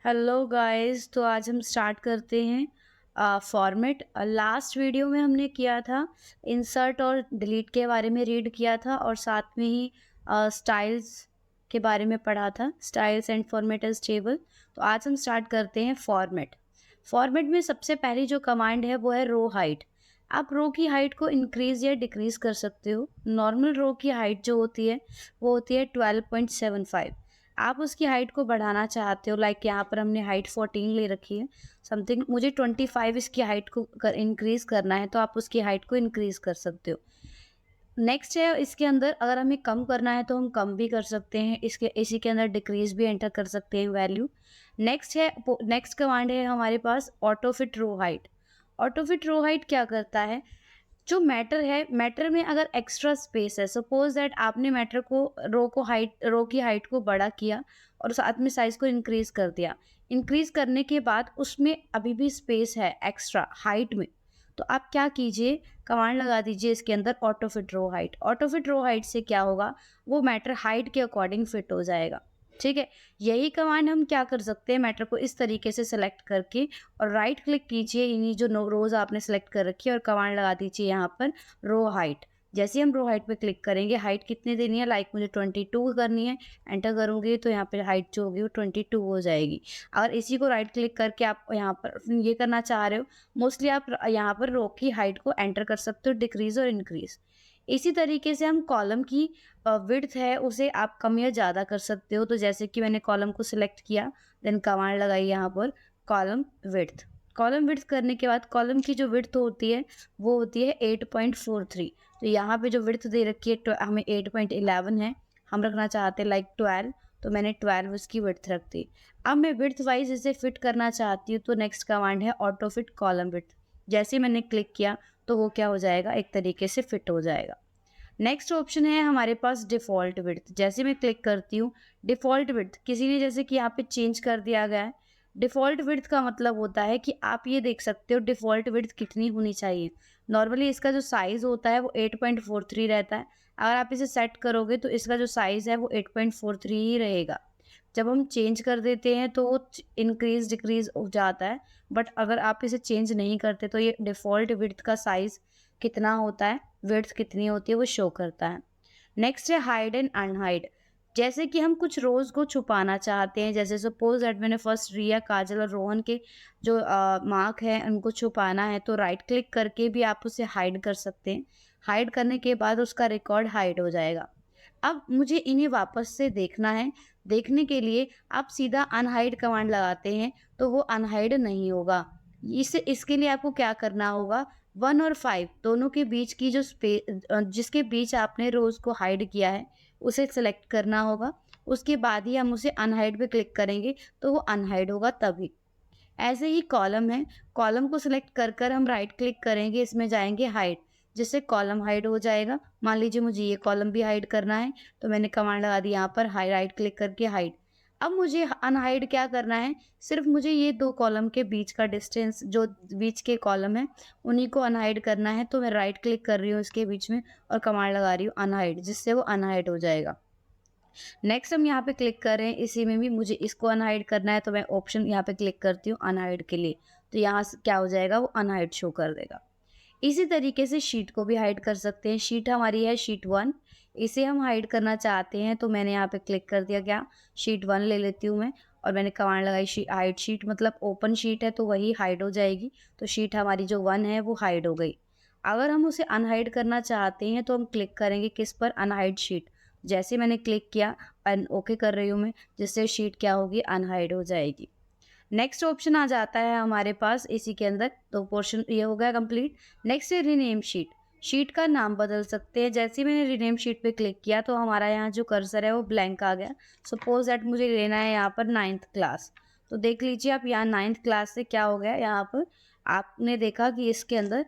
Hello guys. तो आज हम स्टार्ट करते हैं फॉर्मेट। लास्ट वीडियो में हमने किया था इंसर्ट और डिलीट के बारे में रीड किया था और साथ में ही स्टाइल्स के बारे में पढ़ा था, styles and format as table. तो आज हम स्टार्ट करते हैं फॉर्मेट। फॉर्मेट में सबसे पहली जो कमांड है वो है रो हाइट। आप रो की हाइट को इंक्रीज या डिक्रीज कर सकते हो। नॉर्मल रो की हाइट जो होती है वो होती है 12.75। आप उसकी हाइट को बढ़ाना चाहते हो, लाइक यहाँ पर हमने हाइट 14 ले रखी है समथिंग, मुझे 25 इसकी हाइट को इंक्रीज करना है तो आप उसकी हाइट को इंक्रीज कर सकते हो। नेक्स्ट है इसके अंदर, अगर हमें कम करना है तो हम कम भी कर सकते हैं, इसके इसी के अंदर डिक्रीज भी एंटर कर सकते हैं वैल्यू। नेक्स्ट कमांड है हमारे पास auto fit row height. Auto fit row height क्या करता है, जो मैटर है, मैटर में अगर एक्स्ट्रा स्पेस है, सपोज दैट आपने मैटर को रो की हाइट को बड़ा किया और साथ में साइज को इंक्रीज कर दिया। इंक्रीज करने के बाद उसमें अभी भी स्पेस है एक्स्ट्रा हाइट में, तो आप क्या कीजिए, कमांड लगा दीजिए इसके अंदर auto fit row height. Auto fit row height से क्या होगा, वो मैटर हाइट के अकॉर्डिंग फिट हो जाएगा। ठीक है, यही कमांड हम क्या कर सकते हैं, मैटर को इस तरीके से सेलेक्ट करके और राइट क्लिक कीजिए इन्हीं जो रोज आपने सेलेक्ट कर रखी है और कमांड लगा दीजिए यहाँ पर रो हाइट। जैसे हम रो हाइट पे क्लिक करेंगे, हाइट कितनी देनी है, लाइक मुझे 22 करनी है, एंटर करूंगी तो यहाँ पे हाइट जो होगी वो 22 हो जाएगी। अगर इसी को राइट क्लिक करके आप यहाँ पर ये करना चाह रहे हो, मोस्टली आप यहाँ पर रो की हाइट को एंटर कर सकते हो, डिक्रीज और इंक्रीज। इसी तरीके से हम कॉलम की विड्थ है उसे आप कम या ज़्यादा कर सकते हो। तो जैसे कि मैंने कॉलम को सिलेक्ट किया, देन कमांड लगाई यहाँ पर कॉलम विड्थ। कॉलम विड्थ करने के बाद कॉलम की जो विड्थ होती है वो होती है 8.43। तो यहाँ पे जो विड्थ दे रखी है हमें 8.11 है, हम रखना चाहते हैं लाइक 12, तो मैंने 12 उसकी विड्थ रख दी। अब मैं विड्थ वाइज इसे फिट करना चाहती हूँ, तो नेक्स्ट कमांड है ऑटो फिट कॉलम विड्थ। जैसे ही मैंने क्लिक किया तो वो क्या हो जाएगा, एक तरीके से फिट हो जाएगा। नेक्स्ट ऑप्शन है हमारे पास डिफ़ॉल्ट विड्थ। जैसे मैं क्लिक करती हूँ, डिफ़ॉल्ट विड्थ किसी ने जैसे कि यहाँ पे चेंज कर दिया गया है। डिफ़ॉल्ट विड्थ का मतलब होता है कि आप ये देख सकते हो डिफ़ॉल्ट विड्थ कितनी होनी चाहिए। नॉर्मली इसका जो साइज़ होता है वो 8.43 रहता है। अगर आप इसे सेट करोगे तो इसका जो साइज़ है वो 8.43 ही रहेगा। जब हम चेंज कर देते हैं तो वो इंक्रीज डिक्रीज हो जाता है, बट अगर आप इसे चेंज नहीं करते तो ये डिफ़ॉल्ट विड्थ का साइज़ कितना होता है, विड्थ कितनी होती है वो शो करता है। नेक्स्ट है हाइड एंड अनहाइड। जैसे कि हम कुछ रोज़ को छुपाना चाहते हैं, जैसे सपोज दैट मैंने फर्स्ट रिया, काजल और रोहन के जो मार्क है उनको छुपाना है, तो राइट क्लिक करके भी आप उसे हाइड कर सकते हैं। हाइड करने के बाद उसका रिकॉर्ड हाइड हो जाएगा। अब मुझे इन्हें वापस से देखना है, देखने के लिए आप सीधा अनहाइड कमांड लगाते हैं तो वो अनहाइड नहीं होगा। इसके लिए आपको क्या करना होगा, 1 और 5 दोनों के बीच की जो जिसके बीच आपने रोज़ को हाइड किया है उसे सेलेक्ट करना होगा। उसके बाद ही हम उसे अनहाइड पे क्लिक करेंगे तो वो अनहाइड होगा तभी। ऐसे ही कॉलम है, कॉलम को सिलेक्ट कर कर हम राइट क्लिक करेंगे, इसमें जाएँगे हाइड, जिससे कॉलम हाइड हो जाएगा। मान लीजिए मुझे ये कॉलम भी हाइड करना है, तो मैंने कमांड लगा दी यहाँ पर राइट क्लिक करके हाइड। अब मुझे अनहाइड क्या करना है, सिर्फ मुझे ये 2 कॉलम के बीच का डिस्टेंस, जो बीच के कॉलम है उन्हीं को अनहाइड करना है। तो मैं राइट क्लिक कर रही हूँ इसके बीच में और कमांड लगा रही हूँ अनहाइड, जिससे वो अनहाइड हो जाएगा। नेक्स्ट हम यहाँ पे क्लिक कर रहे हैं, इसी में भी मुझे इसको अनहाइड करना है तो मैं ऑप्शन यहाँ पे क्लिक करती हूँ अनहाइड के लिए, तो यहाँ से क्या हो जाएगा, वो अनहाइड शो कर देगा। इसी तरीके से शीट को भी हाइड कर सकते हैं। शीट हमारी है शीट 1, इसे हम हाइड करना चाहते हैं तो मैंने यहाँ पे क्लिक कर दिया, क्या शीट 1 ले लेती हूँ मैं और मैंने कमांड लगाई हाइड शीट, मतलब ओपन शीट है तो वही हाइड हो जाएगी। तो शीट हमारी जो 1 है वो हाइड हो गई। अगर हम उसे अनहाइड करना चाहते हैं तो हम क्लिक करेंगे किस पर, अनहाइड शीट। जैसे मैंने क्लिक किया, ओके कर रही हूँ मैं, जिससे शीट क्या होगी, अनहाइड हो जाएगी। नेक्स्ट ऑप्शन आ जाता है हमारे पास इसी के अंदर, तो पोर्शन ये हो गया कंप्लीट। नेक्स्ट है रीनेम शीट। शीट का नाम बदल सकते हैं। जैसे ही मैंने रीनेम शीट पे क्लिक किया तो हमारा यहाँ जो कर्सर है वो ब्लैंक आ गया। सपोज दैट मुझे लेना है यहाँ पर 9th क्लास, तो देख लीजिए आप यहाँ 9th क्लास से क्या हो गया, यहाँ पर आपने देखा कि इसके अंदर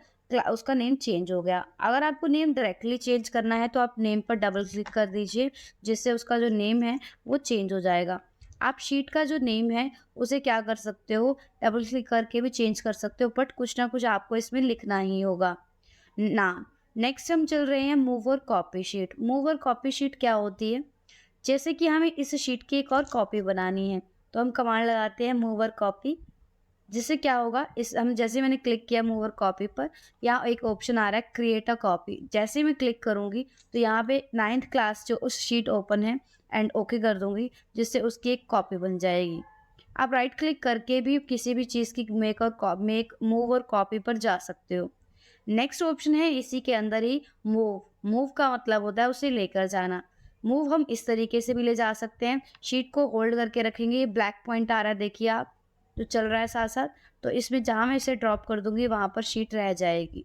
उसका नेम चेंज हो गया। अगर आपको नेम डायरेक्टली चेंज करना है तो आप नेम पर डबल क्लिक कर दीजिए, जिससे उसका जो नेम है वो चेंज हो जाएगा। आप शीट का जो नेम है उसे क्या कर सकते हो, डबल क्लिक करके भी चेंज कर सकते हो, बट कुछ ना कुछ आपको इसमें लिखना ही होगा नाम। नेक्स्ट हम चल रहे हैं मूव और कॉपी शीट। मूव और कॉपी शीट क्या होती है, जैसे कि हमें इस शीट की एक और कॉपी बनानी है, तो हम कमांड लगाते हैं मूवर कॉपी। जिससे क्या होगा, इस हम जैसे मैंने क्लिक किया मूवर कॉपी पर, यहाँ एक ऑप्शन आ रहा है क्रिएट अ कॉपी। जैसे ही मैं क्लिक करूँगी तो यहाँ पे 9th क्लास जो उस शीट ओपन है एंड ओके कर दूँगी, जिससे उसकी एक कॉपी बन जाएगी। आप राइट क्लिक करके भी किसी भी चीज़ की मेक मूव और कॉपी पर जा सकते हो। नेक्स्ट ऑप्शन है इसी के अंदर ही मूव। मूव का मतलब होता है उसे लेकर जाना। मूव हम इस तरीके से भी ले जा सकते हैं, शीट को होल्ड करके रखेंगे, ये ब्लैक पॉइंट आ रहा है देखिए आप, जो चल रहा है साथ-साथ, तो इसमें जहाँ मैं इसे ड्रॉप कर दूँगी वहाँ पर शीट रह जाएगी।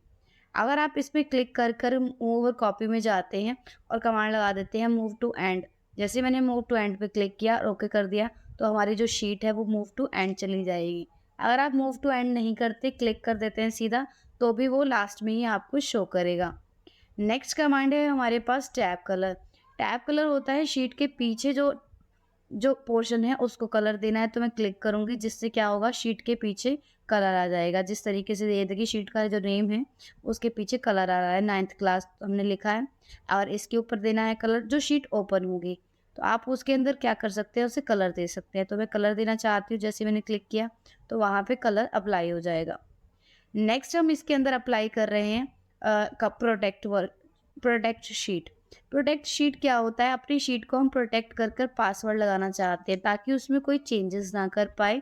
अगर आप इसमें क्लिक कर मूव और कॉपी में जाते हैं और कमांड लगा देते हैं मूव टू एंड। जैसे मैंने मूव टू एंड पे क्लिक किया और ओके कर दिया, तो हमारी जो शीट है वो मूव टू एंड चली जाएगी। अगर आप मूव टू एंड नहीं करते, क्लिक कर देते हैं सीधा, तो भी वो लास्ट में ही आपको शो करेगा। नेक्स्ट कमांड है हमारे पास टैब कलर। टैब कलर होता है शीट के पीछे जो जो पोर्शन है उसको कलर देना है, तो मैं क्लिक करूँगी, जिससे क्या होगा, शीट के पीछे कलर आ जाएगा। जिस तरीके से ये देखिए शीट का जो नेम है उसके पीछे कलर आ रहा है, 9th क्लास हमने लिखा है और इसके ऊपर देना है कलर जो शीट ओपन होगी। तो आप उसके अंदर क्या कर सकते हैं, उसे कलर दे सकते हैं। तो मैं कलर देना चाहती हूँ, जैसे मैंने क्लिक किया तो वहाँ पे कलर अप्लाई हो जाएगा। नेक्स्ट हम इसके अंदर अप्लाई कर रहे हैं प्रोटेक्ट शीट। प्रोटेक्ट शीट क्या होता है, अपनी शीट को हम प्रोटेक्ट कर कर पासवर्ड लगाना चाहते हैं ताकि उसमें कोई चेंजेस ना कर पाए,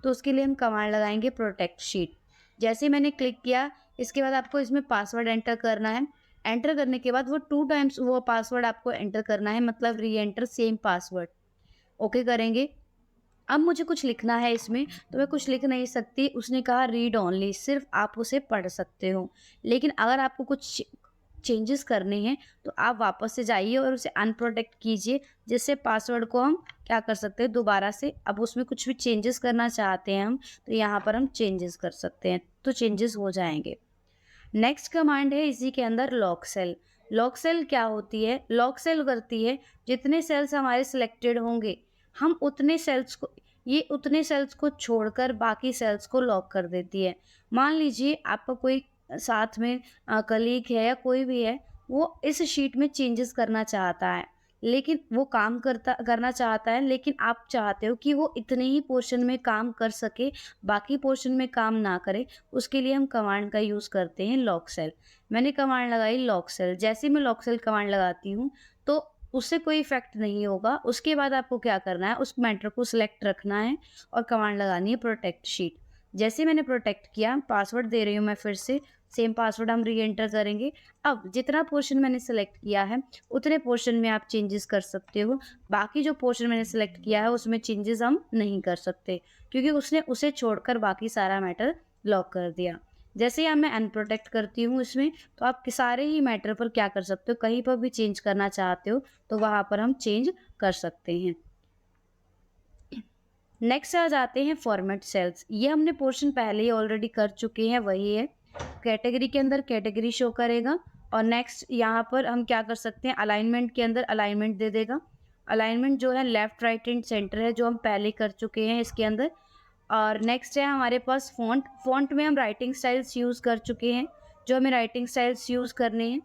तो उसके लिए हम कमांड लगाएंगे प्रोटेक्ट शीट। जैसे मैंने क्लिक किया, इसके बाद आपको इसमें पासवर्ड एंटर करना है। एंटर करने के बाद वो 2 टाइम्स वो पासवर्ड आपको एंटर करना है, मतलब री एंटर सेम पासवर्ड। ओके करेंगे। अब मुझे कुछ लिखना है इसमें, तो मैं कुछ लिख नहीं सकती, उसने कहा रीड ओनली, सिर्फ आप उसे पढ़ सकते हो। लेकिन अगर आपको कुछ चेंजेस करने हैं तो आप वापस से जाइए और उसे अनप्रोटेक्ट कीजिए, जिससे पासवर्ड को हम क्या कर सकते हैं दोबारा से, अब उसमें कुछ भी चेंजेस करना चाहते हैं हम, तो यहाँ पर हम चेंजेस कर सकते हैं, तो चेंजेस हो जाएंगे। नेक्स्ट कमांड है इसी के अंदर लॉक सेल। लॉक सेल क्या होती है, लॉक सेल करती है जितने सेल्स हमारे सिलेक्टेड होंगे, हम उतने सेल्स को छोड़कर बाकी सेल्स को लॉक कर देती है। मान लीजिए आपका कोई साथ में कलीग है या कोई भी है, वो इस शीट में चेंजेस करना चाहता है, लेकिन वो काम करना चाहता है, लेकिन आप चाहते हो कि वो इतने ही पोर्शन में काम कर सके, बाकी पोर्शन में काम ना करे। उसके लिए हम कमांड का यूज़ करते हैं लॉक सेल। मैंने कमांड लगाई लॉक सेल। जैसे ही मैं लॉक सेल कमांड लगाती हूँ तो उससे कोई इफ़ेक्ट नहीं होगा। उसके बाद आपको क्या करना है, उस मैटर को सिलेक्ट रखना है और कमांड लगानी है प्रोटेक्ट शीट। जैसे मैंने प्रोटेक्ट किया, पासवर्ड दे रही हूँ मैं फिर से, सेम पासवर्ड हम री एंटर करेंगे। अब जितना पोर्शन मैंने सेलेक्ट किया है उतने पोर्शन में आप चेंजेस कर सकते हो। बाकी जो पोर्शन मैंने सेलेक्ट किया है उसमें चेंजेस हम नहीं कर सकते, क्योंकि उसने उसे छोड़कर बाकी सारा मैटर लॉक कर दिया। जैसे ही अब मैं अनप्रोटेक्ट करती हूँ इसमें, तो आप सारे ही मैटर पर क्या कर सकते हो, कहीं पर भी चेंज करना चाहते हो तो वहाँ पर हम चेंज कर सकते हैं। नेक्स्ट आ जाते हैं फॉर्मेट सेल्स। ये हमने पोर्शन पहले ही ऑलरेडी कर चुके हैं, वही है कैटेगरी के अंदर कैटेगरी शो करेगा। और नेक्स्ट यहाँ पर हम क्या कर सकते हैं, अलाइनमेंट के अंदर अलाइनमेंट दे देगा। अलाइनमेंट जो है लेफ्ट राइट एंड सेंटर है, जो हम पहले कर चुके हैं इसके अंदर। और नेक्स्ट है हमारे पास फ़ॉन्ट। फ़ॉन्ट में हम राइटिंग स्टाइल्स यूज़ कर चुके हैं, जो हमें राइटिंग स्टाइल्स यूज़ करने हैं।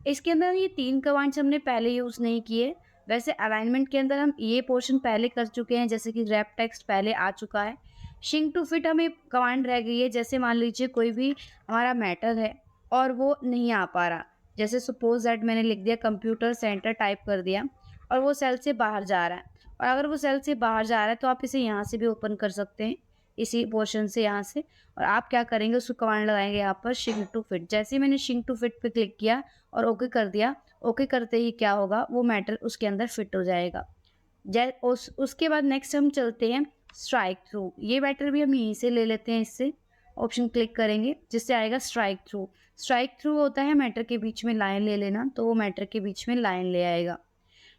इसके अंदर ये 3 कमांड्स हमने पहले यूज़ नहीं किए। वैसे अलाइनमेंट के अंदर हम ये पोर्शन पहले कर चुके हैं, जैसे कि रैप टेक्स्ट पहले आ चुका है। शिंक टू फिट हमें कमांड रह गई है, जैसे मान लीजिए कोई भी हमारा मैटर है और वो नहीं आ पा रहा। जैसे सपोज़ दैट मैंने लिख दिया कंप्यूटर सेंटर टाइप कर दिया और वो सेल से बाहर जा रहा है। और अगर वो सेल से बाहर जा रहा है तो आप इसे यहाँ से भी ओपन कर सकते हैं, इसी पोर्शन से यहाँ से। और आप क्या करेंगे, उसको कमांड लगाएँगे यहाँ पर शिंक टू फिट। जैसे ही मैंने शिंक टू फिट पे क्लिक किया और ओके कर दिया, ओके करते ही क्या होगा, वो मैटर उसके अंदर फिट हो जाएगा। उसके बाद नेक्स्ट हम चलते हैं स्ट्राइक थ्रू। ये मैटर भी हम यहीं से ले लेते हैं, इससे ऑप्शन क्लिक करेंगे जिससे आएगा स्ट्राइक थ्रू। स्ट्राइक थ्रू होता है मैटर के बीच में लाइन ले लेना, तो वो मैटर के बीच में लाइन ले आएगा।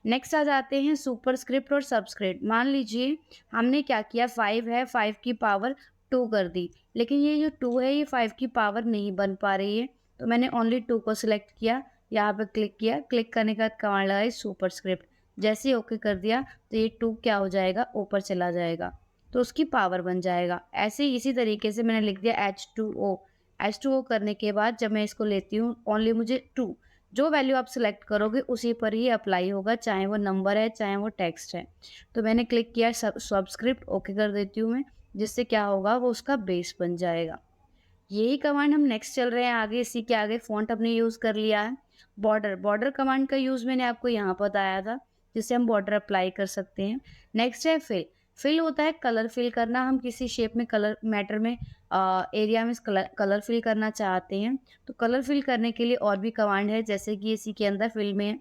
नेक्स्ट आ जाते हैं सुपरस्क्रिप्ट और सबस्क्रिप्ट। मान लीजिए हमने क्या किया, 5 है, 5 की पावर 2 कर दी, लेकिन ये जो 2 है ये 5 की पावर नहीं बन पा रही है, तो मैंने ओनली 2 को सिलेक्ट किया, यहाँ पे क्लिक किया, क्लिक करने के बाद कमांड लगाई सुपरस्क्रिप्ट। जैसे ही ओके कर दिया तो ये 2 क्या हो जाएगा, ऊपर चला जाएगा, तो उसकी पावर बन जाएगा। ऐसे ही इसी तरीके से मैंने लिख दिया H2O। H2O करने के बाद जब मैं इसको लेती हूँ, ओनली मुझे 2 जो वैल्यू आप सिलेक्ट करोगे उसी पर ही अप्लाई होगा, चाहे वो नंबर है, चाहे वो टेक्स्ट है। तो मैंने क्लिक किया सबस्क्रिप्ट, ओके कर देती हूँ मैं, जिससे क्या होगा वो उसका बेस बन जाएगा। यही कमांड हम नेक्स्ट चल रहे हैं आगे, इसी के आगे फ़ॉन्ट हमने यूज़ कर लिया है। बॉर्डर, बॉर्डर कमांड का यूज़ मैंने आपको यहाँ बताया था, जिससे हम बॉर्डर अप्लाई कर सकते हैं। नेक्स्ट है फिल। फिल होता है कलर फिल करना, हम किसी शेप में कलर मैटर में एरिया में कलर कलर फिल करना चाहते हैं, तो कलर फिल करने के लिए और भी कमांड है, जैसे कि इसी के अंदर फिल में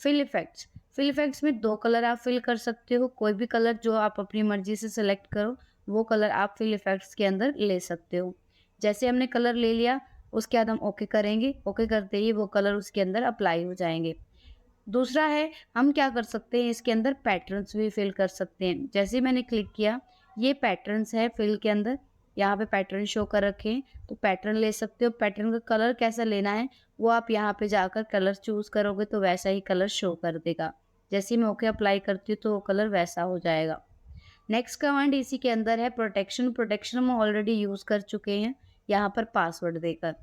फिल इफ़ेक्ट्स। फिल इफ़ेक्ट्स में 2 कलर आप फिल कर सकते हो, कोई भी कलर जो आप अपनी मर्ज़ी से सेलेक्ट करो, वो कलर आप फिल इफ़ेक्ट्स के अंदर ले सकते हो। जैसे हमने कलर ले लिया, उसके बाद हम ओके करेंगे, ओके करते ही वो कलर उसके अंदर अप्लाई हो जाएँगे। दूसरा है, हम क्या कर सकते हैं, इसके अंदर पैटर्न्स भी फिल कर सकते हैं। जैसे ही मैंने क्लिक किया, ये पैटर्न्स है फिल के अंदर, यहाँ पे पैटर्न शो कर रखे हैं, तो पैटर्न ले सकते हो। पैटर्न का कलर कैसा लेना है, वो आप यहाँ पे जाकर कलर चूज़ करोगे तो वैसा ही कलर शो कर देगा। जैसे ही मैं ओके अप्लाई करती हूँ, तो वो कलर वैसा हो जाएगा। नेक्स्ट कमांड इसी के अंदर है प्रोटेक्शन। प्रोटेक्शन हम ऑलरेडी यूज़ कर चुके हैं, यहाँ पर पासवर्ड देकर।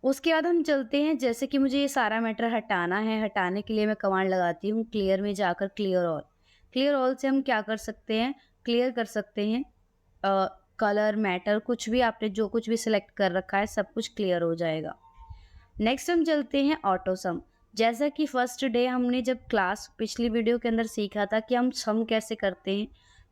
उसके बाद हम चलते हैं, जैसे कि मुझे ये सारा मैटर हटाना है, हटाने के लिए मैं कमांड लगाती हूँ क्लियर में जाकर क्लियर ऑल। क्लियर ऑल से हम क्या कर सकते हैं, क्लियर कर सकते हैं कलर, मैटर, कुछ भी आपने जो कुछ भी सिलेक्ट कर रखा है सब कुछ क्लियर हो जाएगा। नेक्स्ट हम चलते हैं ऑटो सम। जैसा कि फर्स्ट डे हमने जब क्लास पिछली वीडियो के अंदर सीखा था कि हम सम कैसे करते हैं,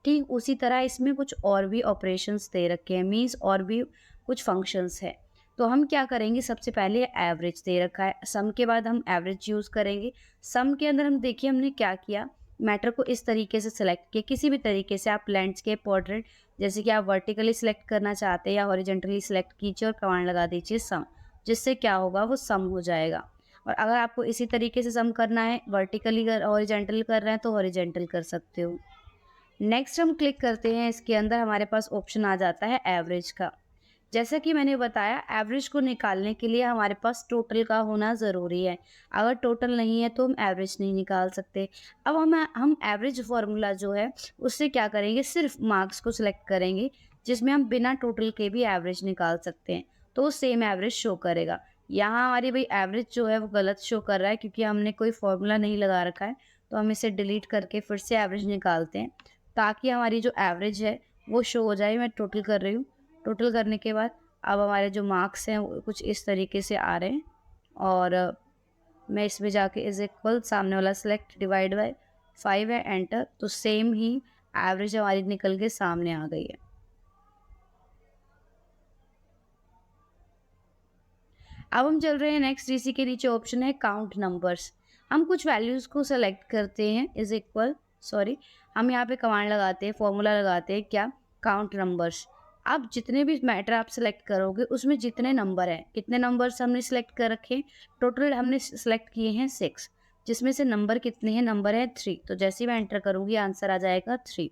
ठीक उसी तरह इसमें कुछ और भी ऑपरेशंस दे रखे हैं, मीन्स और भी कुछ फंक्शंस है। तो हम क्या करेंगे, सबसे पहले एवरेज दे रखा है, सम के बाद हम एवरेज यूज़ करेंगे। सम के अंदर हम देखिए हमने क्या किया, मैटर को इस तरीके से सिलेक्ट किया, किसी भी तरीके से आप लैंडस्केप, पोर्ट्रेट, जैसे कि आप वर्टिकली सिलेक्ट करना चाहते हैं या हॉरिजेंटली सिलेक्ट कीजिए और कमांड लगा दीजिए सम, जिससे क्या होगा वो सम हो जाएगा। और अगर आपको इसी तरीके से सम करना है, वर्टिकली कर हॉरिजेंटल कर रहे हैं तो हॉरिजेंटल कर सकते हो। नेक्स्ट हम क्लिक करते हैं, इसके अंदर हमारे पास ऑप्शन आ जाता है एवरेज का। जैसा कि मैंने बताया, एवरेज को निकालने के लिए हमारे पास टोटल का होना ज़रूरी है। अगर टोटल नहीं है तो हम एवरेज नहीं निकाल सकते। अब हम एवरेज फार्मूला जो है उससे क्या करेंगे, सिर्फ मार्क्स को सिलेक्ट करेंगे, जिसमें हम बिना टोटल के भी एवरेज निकाल सकते हैं, तो सेम एवरेज शो करेगा। यहाँ हमारी भाई एवरेज जो है वो गलत शो कर रहा है, क्योंकि हमने कोई फार्मूला नहीं लगा रखा है। तो हम इसे डिलीट करके फिर से एवरेज निकालते हैं, ताकि हमारी जो एवरेज है वो शो हो जाए। मैं टोटल कर रही हूँ, टोटल करने के बाद अब हमारे जो मार्क्स हैं वो कुछ इस तरीके से आ रहे हैं। और मैं इसमें जाके इज इक्वल, सामने वाला सेलेक्ट, डिवाइड बाय 5 है, एंटर, तो सेम ही एवरेज हमारी निकल के सामने आ गई है। अब हम चल रहे हैं नेक्स्ट, इसी के नीचे ऑप्शन है काउंट नंबर्स। हम कुछ वैल्यूज़ को सेलेक्ट करते हैं, इज इक्वल, सॉरी, हम यहाँ पे कमांड लगाते हैं, फॉर्मूला लगाते हैं, क्या, काउंट नंबर्स। अब जितने भी मैटर आप सेलेक्ट करोगे उसमें जितने नंबर हैं, कितने नंबर्स हमने सेलेक्ट कर रखे हैं, टोटल हमने सेलेक्ट किए हैं 6, जिसमें से नंबर कितने हैं, नंबर है 3। तो जैसे ही मैं एंटर करूँगी आंसर आ जाएगा 3।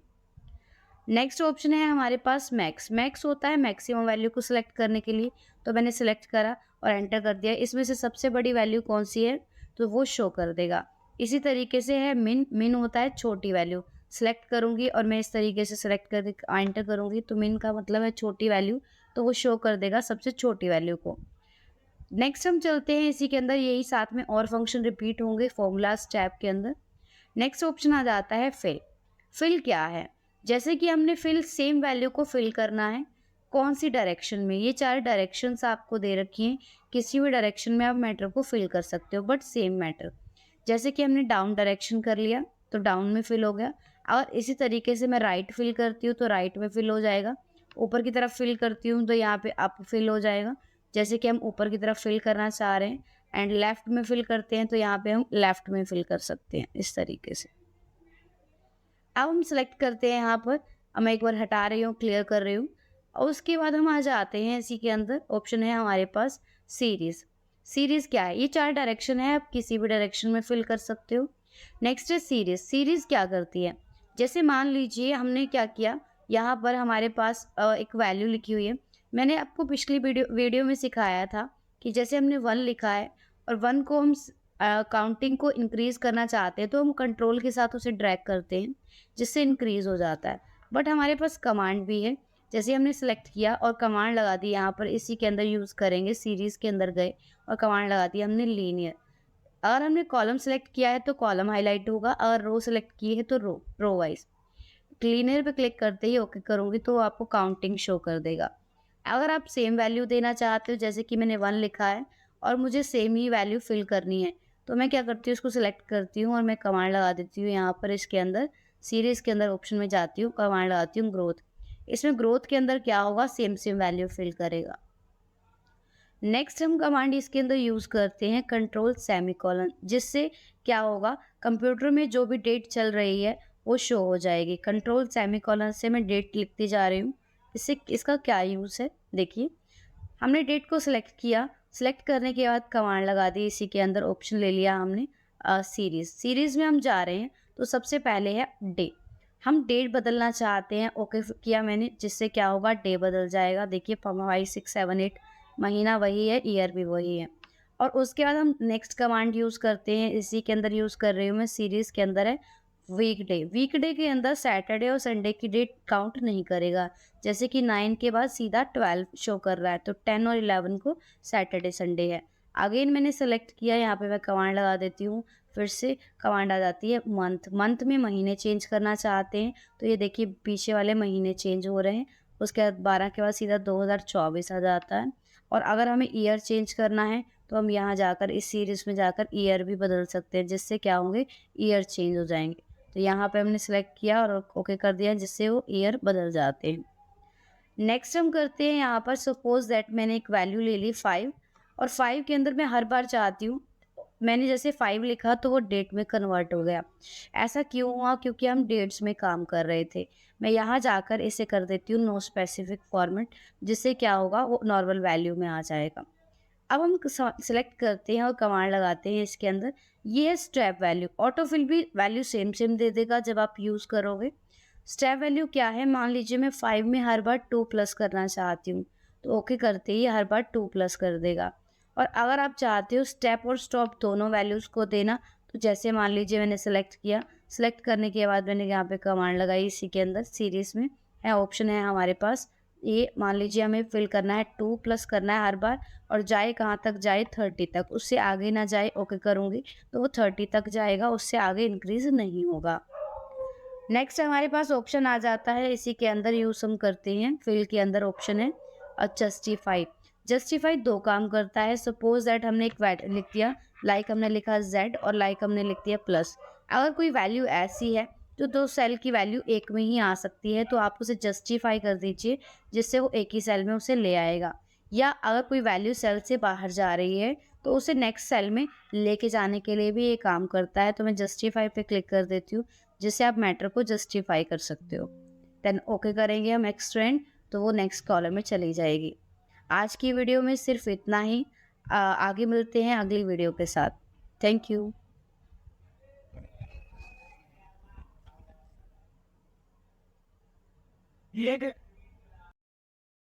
नेक्स्ट ऑप्शन है हमारे पास मैक्स। मैक्स होता है मैक्सिमम वैल्यू को सिलेक्ट करने के लिए, तो मैंने सिलेक्ट करा और एंटर कर दिया। इसमें से सबसे बड़ी वैल्यू कौन सी है, तो वो शो कर देगा। इसी तरीके से है मिन। मिन होता है छोटी वैल्यू। सिलेक्ट करूँगी और मैं इस तरीके से सिलेक्ट कर एंटर करूँगी, तो मिन का मतलब है छोटी वैल्यू, तो वो शो कर देगा सबसे छोटी वैल्यू को। नेक्स्ट हम चलते हैं, इसी के अंदर यही साथ में और फंक्शन रिपीट होंगे फॉर्मूलाज टैब के अंदर। नेक्स्ट ऑप्शन आ जाता है फिल। फिल क्या है, जैसे कि हमने फिल सेम वैल्यू को फिल करना है, कौन सी डायरेक्शन में, ये 4 डायरेक्शंस आपको दे रखी हैं, किसी भी डायरेक्शन में आप मैटर को फिल कर सकते हो, बट सेम मैटर। जैसे कि हमने डाउन डायरेक्शन कर लिया तो डाउन में फिल हो गया, और इसी तरीके से मैं राइट फिल करती हूँ तो राइट में फिल हो जाएगा, ऊपर की तरफ फिल करती हूँ तो यहाँ पे अप फिल हो जाएगा। जैसे कि हम ऊपर की तरफ फिल करना चाह रहे हैं, एंड लेफ्ट में फिल करते हैं तो यहाँ पे हम लेफ्ट में फिल कर सकते हैं, इस तरीके से। अब हम सेलेक्ट करते हैं यहाँ पर, अब मैं एक बार हटा रही हूँ, क्लियर कर रही हूँ, और उसके बाद हम आ जाते हैं, इसी के अंदर ऑप्शन है हमारे पास सीरीज़। सीरीज़ क्या है, ये 4 डायरेक्शन है, आप किसी भी डायरेक्शन में फिल कर सकते हो। नेक्स्ट है सीरीज़। सीरीज़ क्या करती है, जैसे मान लीजिए हमने क्या किया, यहाँ पर हमारे पास एक वैल्यू लिखी हुई है। मैंने आपको पिछली वीडियो में सिखाया था कि जैसे हमने 1 लिखा है और 1 को हम काउंटिंग को इंक्रीज़ करना चाहते हैं, तो हम कंट्रोल के साथ उसे ड्रैग करते हैं, जिससे इंक्रीज़ हो जाता है। बट हमारे पास कमांड भी है, जैसे हमने सेलेक्ट किया और कमांड लगा दी यहाँ पर, इसी के अंदर यूज़ करेंगे, सीरीज़ के अंदर गए और कमांड लगा दी हमने लीनियर। अगर हमने कॉलम सेलेक्ट किया है तो कॉलम हाइलाइट होगा, अगर रो सेलेक्ट की है तो रो वाइज़। क्लीनर पे क्लिक करते ही ओके करूँगी तो वो आपको काउंटिंग शो कर देगा। अगर आप सेम वैल्यू देना चाहते हो, जैसे कि मैंने 1 लिखा है और मुझे सेम ही वैल्यू फिल करनी है, तो मैं क्या करती हूँ, इसको सिलेक्ट करती हूँ और मैं कमांड लगा देती हूँ यहाँ पर, इसके अंदर सीरीज़ के अंदर ऑप्शन में जाती हूँ, कमांड लगाती हूँ ग्रोथ। इसमें ग्रोथ के अंदर क्या होगा, सेम सेम वैल्यू फिल करेगा। नेक्स्ट हम कमांड इसके अंदर यूज़ करते हैं कंट्रोल सेमीकोलन, जिससे क्या होगा, कंप्यूटर में जो भी डेट चल रही है वो शो हो जाएगी। कंट्रोल सेमीकोलन से मैं डेट लिखती जा रही हूँ। इससे इसका क्या यूज़ है, देखिए। हमने डेट को सिलेक्ट किया, सिलेक्ट करने के बाद कमांड लगा दी, इसी के अंदर ऑप्शन ले लिया हमने सीरीज़ में हम जा रहे हैं, तो सबसे पहले है डे। हम डेट बदलना चाहते हैं, ओके किया मैंने, जिससे क्या होगा, डे बदल जाएगा। देखिए 5, 6, 7, 8 महीना वही है, ईयर भी वही है। और उसके बाद हम नेक्स्ट कमांड यूज़ करते हैं, इसी के अंदर यूज़ कर रही हूँ मैं, सीरीज़ के अंदर है वीकडे। वीकडे के अंदर सैटरडे और संडे की डेट काउंट नहीं करेगा। जैसे कि 9 के बाद सीधा 12 शो कर रहा है, तो 10 और 11 को सैटरडे संडे है। अगेन मैंने सेलेक्ट किया, यहाँ पे मैं कमांड लगा देती हूँ, फिर से कमांड आ जाती है मंथ। मंथ में महीने चेंज करना चाहते हैं, तो ये देखिए पीछे वाले महीने चेंज हो रहे हैं। उसके बाद 12 के बाद सीधा 2024 आ जाता है। और अगर हमें ईयर चेंज करना है, तो हम यहाँ जाकर इस सीरीज़ में जाकर ईयर भी बदल सकते हैं, जिससे क्या होंगे, ईयर चेंज हो जाएँगे। तो यहाँ पे हमने सेलेक्ट किया और ओके कर दिया, जिससे वो ईयर बदल जाते हैं। नेक्स्ट हम करते हैं यहाँ पर, सपोज़ दैट मैंने एक वैल्यू ले ली 5 और 5 के अंदर मैं हर बार चाहती हूँ, मैंने जैसे 5 लिखा तो वो डेट में कन्वर्ट हो गया। ऐसा क्यों हुआ? क्योंकि हम डेट्स में काम कर रहे थे। मैं यहाँ जाकर इसे कर देती हूँ नो स्पेसिफिक फॉर्मेट, जिससे क्या होगा, वो नॉर्मल वैल्यू में आ जाएगा। अब हम सेलेक्ट करते हैं और कमांड लगाते हैं इसके अंदर, ये है स्टेप वैल्यू। ऑटोफिल भी वैल्यू सेम सेम दे देगा जब आप यूज़ करोगे। स्टेप वैल्यू क्या है, मान लीजिए मैं 5 में हर बार 2 प्लस करना चाहती हूँ, तो ओके करते ही हर बार 2 प्लस कर देगा। और अगर आप चाहते हो स्टेप और स्टॉप दोनों वैल्यूज़ को देना, तो जैसे मान लीजिए मैंने सेलेक्ट किया, सेलेक्ट करने के बाद मैंने यहाँ पे कमांड लगाई, इसी के अंदर सीरीज़ में है ऑप्शन है हमारे पास, ये मान लीजिए हमें फिल करना है, 2 प्लस करना है हर बार, और जाए कहाँ तक, जाए 30 तक, उससे आगे ना जाए, ओके करूँगी तो वो 30 तक जाएगा, उससे आगे इंक्रीज़ नहीं होगा। नेक्स्ट हमारे पास ऑप्शन आ जाता है, इसी के अंदर यूज़ हम करते हैं, फिल के अंदर ऑप्शन है जस्टिफाई। जस्टिफाई 2 काम करता है, सपोज़ दैट हमने एक लिख दिया, लाइक हमने लिखा Z और लाइक हमने लिख दिया प्लस। अगर कोई वैल्यू ऐसी है, तो 2 सेल की वैल्यू एक में ही आ सकती है, तो आप उसे जस्टिफाई कर दीजिए, जिससे वो एक ही सेल में उसे ले आएगा। या अगर कोई वैल्यू सेल से बाहर जा रही है, तो उसे नेक्स्ट सेल में लेके जाने के लिए भी ये काम करता है, तो मैं जस्टिफाई पे क्लिक कर देती हूँ, जिससे आप मैटर को जस्टिफाई कर सकते हो। देन ओके करेंगे हम एक्सटेंड, तो वो नेक्स्ट कॉलम में चली जाएगी। आज की वीडियो में सिर्फ इतना ही। आगे मिलते हैं अगली वीडियो के साथ। Thank you. ये